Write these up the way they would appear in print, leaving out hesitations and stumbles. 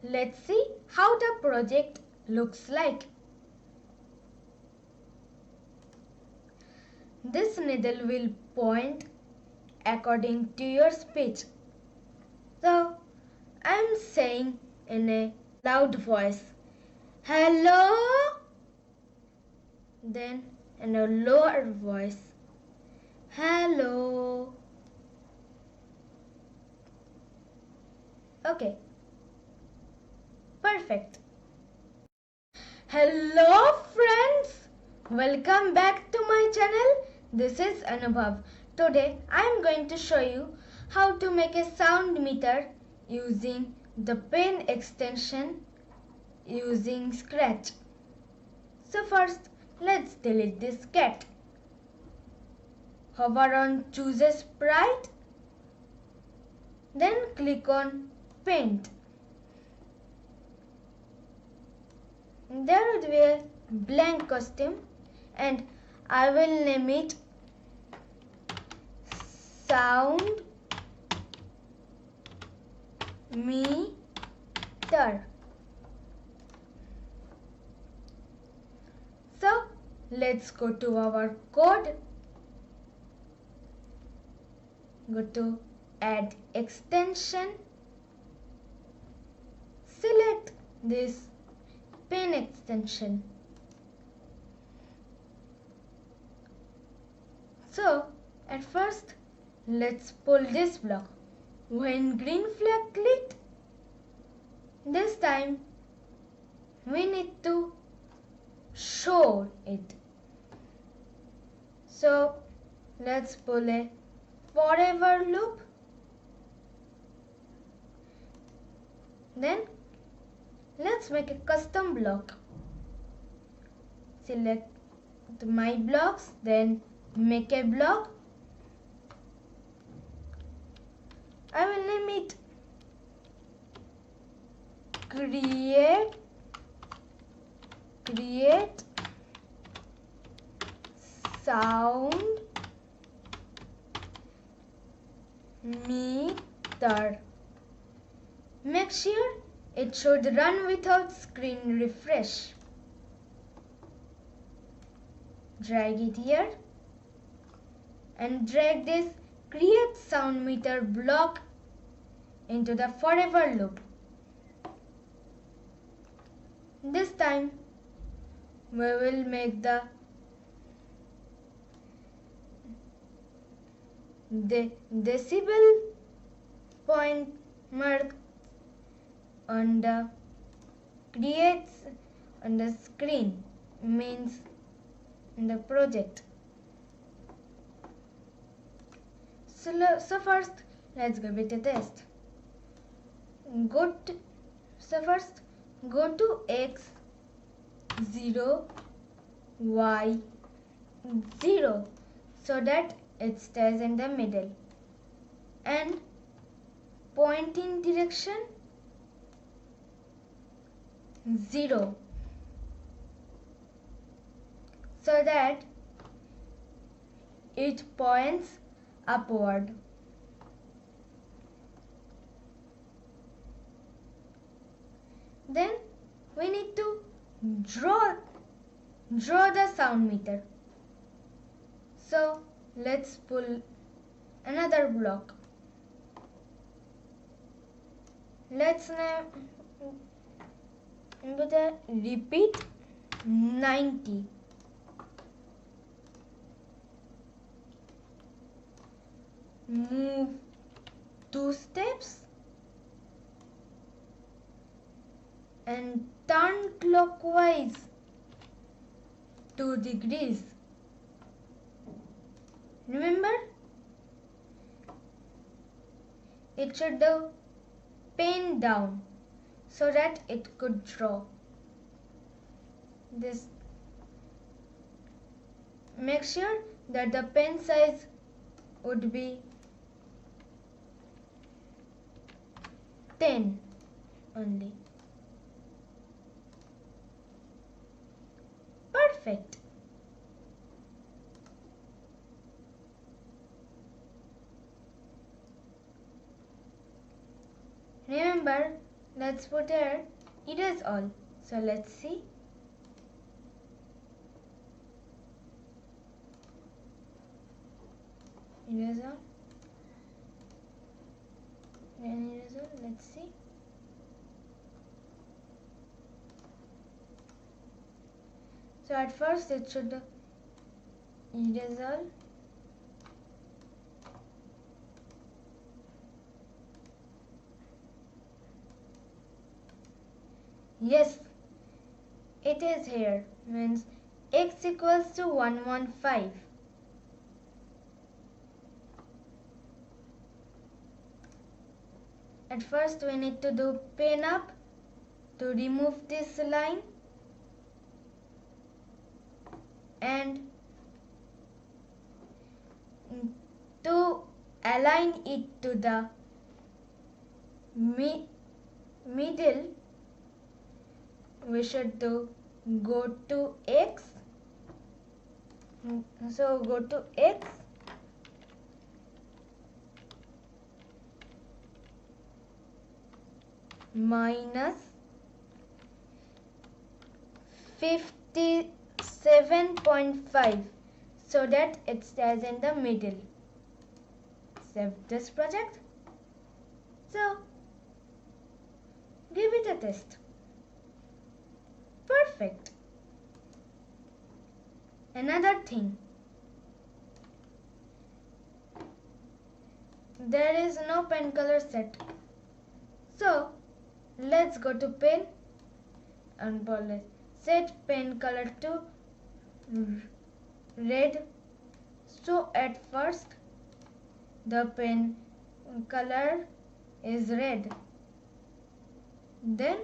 Let's see how the project looks like. This needle will point according to your speech. So, I am saying in a loud voice, hello. Then in a lower voice, hello. Okay. Perfect. Hello friends. Welcome back to my channel. This is Anubhav. Today I am going to show you how to make a sound meter using the pen extension using Scratch. So first, let's delete this cat. Hover on choose a sprite. Then click on paint. There would be a blank costume and I will name it Sound Meter. So let's go to our code. Go to add extension. Select this pen extension. So at first let's pull this block. When green flag clicked, this time we need to show it. So let's pull a forever loop. Then let's make a custom block. Select my blocks, then make a block. I will name it create sound meter. Make sure it should run without screen refresh. Drag it here and drag this create sound meter block into the forever loop. This time we will make the decibel point mark on the creates on the screen, means in the project. So first let's give it a test. First go to X 0 Y 0 so that it stays in the middle, and point in direction 0 so that it points upward. Then we need to draw the sound meter. So let's pull another block. Let's name the repeat 90. Move 2 steps and turn clockwise 2 degrees. Remember, it should do pen down so that it could draw. This make sure that the pen size would be 10 only. Perfect. Remember, let's put here erase all. So let's see. Erase all. Then erase all. Let's see. So at first it should erase all. Yes, it is here. Means x equals to 115. At first we need to do pen up to remove this line and to align it to the middle we should go to x. So go to x minus 57.5 so that it stays in the middle. Save this project. So give it a test. Perfect. Another thing, there is no pen color set. So let's go to pen and set pen color to red. So at first the pen color is red. Then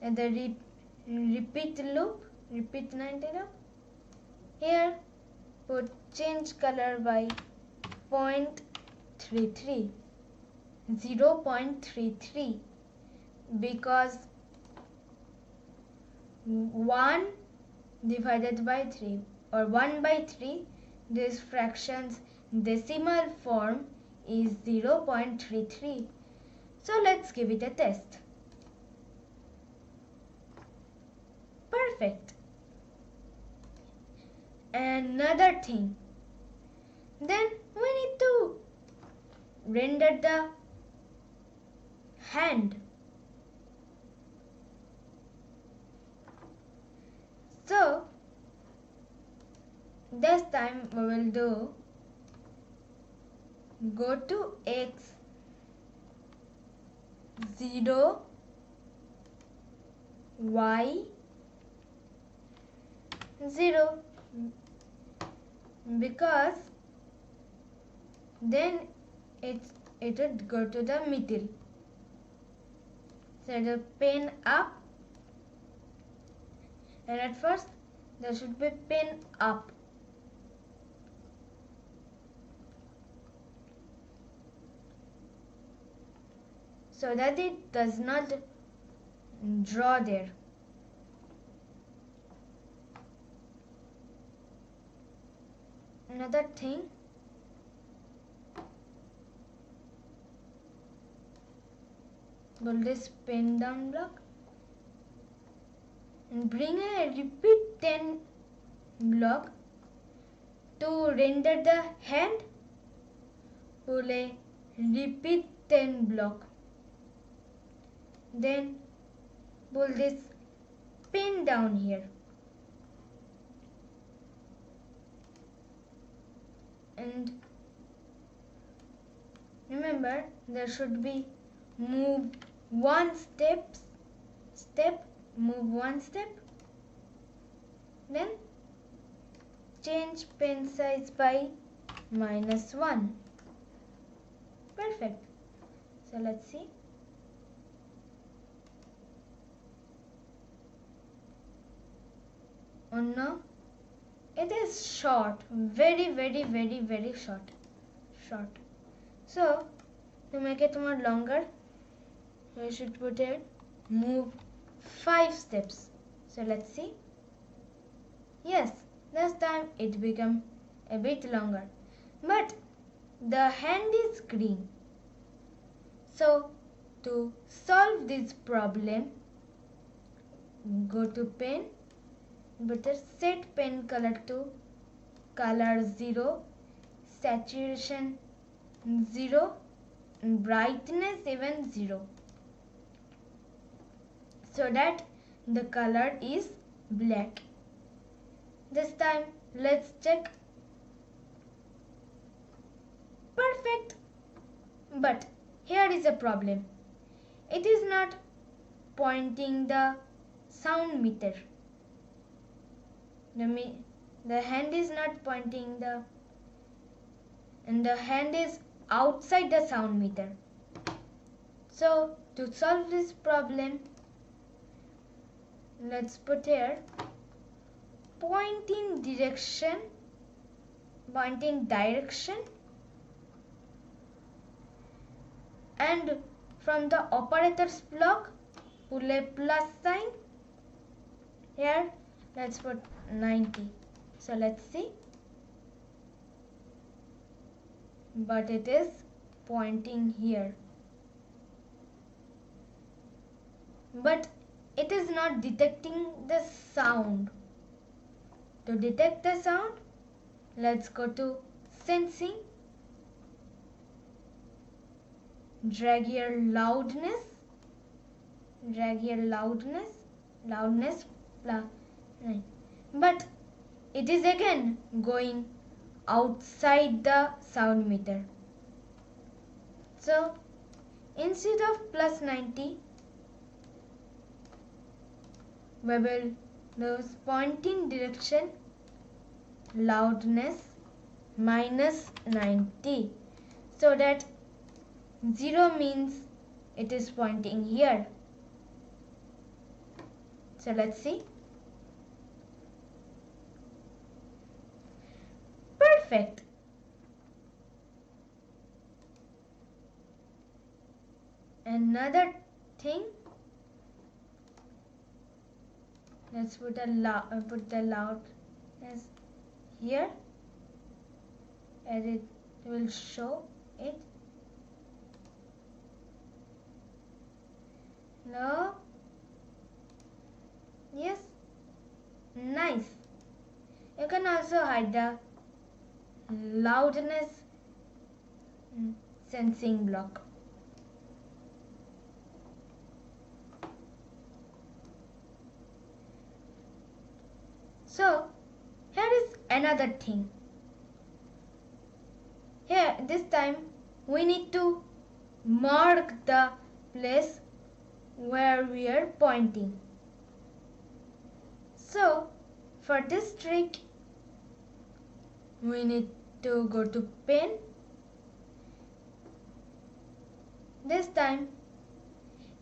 at the repeat 90 loop, here put change color by 0.33 because 1 divided by 3 or 1 by 3, this fraction's decimal form is 0.33. So let's give it a test. Perfect. Another thing, then we need to render the hand. So this time we will go to x 0 y 0 because then it would go to the middle. So the pen up, and at first there should be pen up. So that it does not draw there. Another thing, pull this pen down block and bring a repeat 10 block to render the hand. Pull a repeat 10 block. Then pull this pin down here and remember there should be move one step, move one step, then change pen size by -1. Perfect. So let's see. Oh no, it is short, very short. So to make it more longer, we should put it move 5 steps. So let's see. Yes, this time it became a bit longer, but the hand is green. So To solve this problem, go to pen, better set pen color to color 0, saturation 0, and brightness even 0, so that the color is black. This time let's check. Perfect. But here is a problem. It is not pointing the sound meter. The hand is not pointing and the hand is outside the sound meter. So to solve this problem, let's put here pointing direction, and from the operators block pull a plus sign. Here let's put 90. So let's see. But it is pointing here. But it is not detecting the sound. To detect the sound, let's go to sensing. Drag here loudness plus 9. But it is again going outside the sound meter. So instead of plus 90, we will use pointing direction loudness minus 90, so that 0 means it is pointing here. So let's see. Perfect. Another thing, let's put the loudness here, and it will show it. No. Yes. Nice. You can also hide the loudness sensing block. So here is another thing. Here this time we need to mark the place where we are pointing. So for this trick, we need to go to pen. This time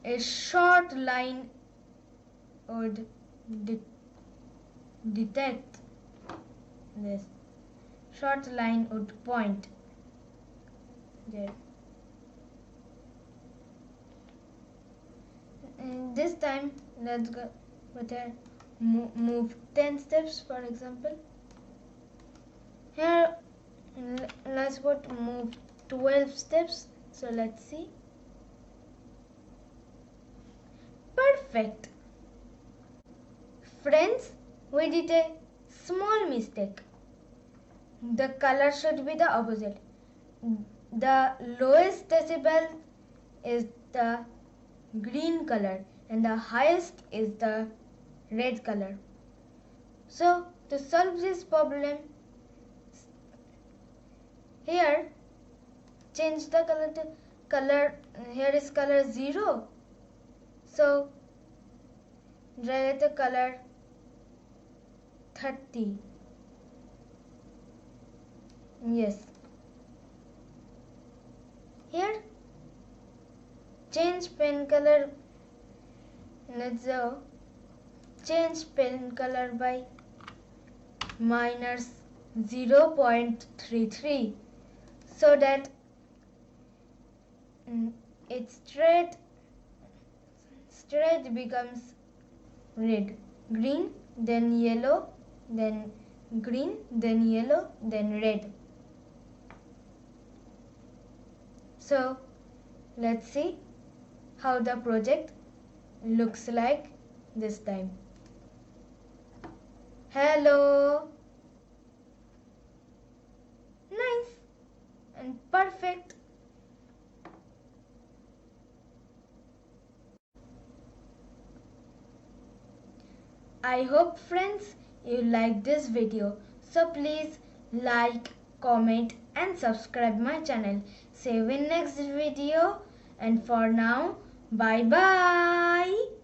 a short line would detect this. Short line would point there. And this time let's go with a move 10 steps, for example. Here let's put move 12 steps. So let's see. Perfect. Friends, we did a small mistake. The color should be the opposite. The lowest decibel is the green color and the highest is the red color. So to solve this problem, here change the color to color. Here is color 0. So drag the color 30. Yes. Here change pen color. Let's change pen color by minus 0.33, so that it straight becomes red, green, then yellow, then green, then yellow, then red. So let's see. how the project looks like this time. Hello. Nice and perfect. I hope friends you like this video. So please like, comment and subscribe my channel. See you in next video, and for now bye bye.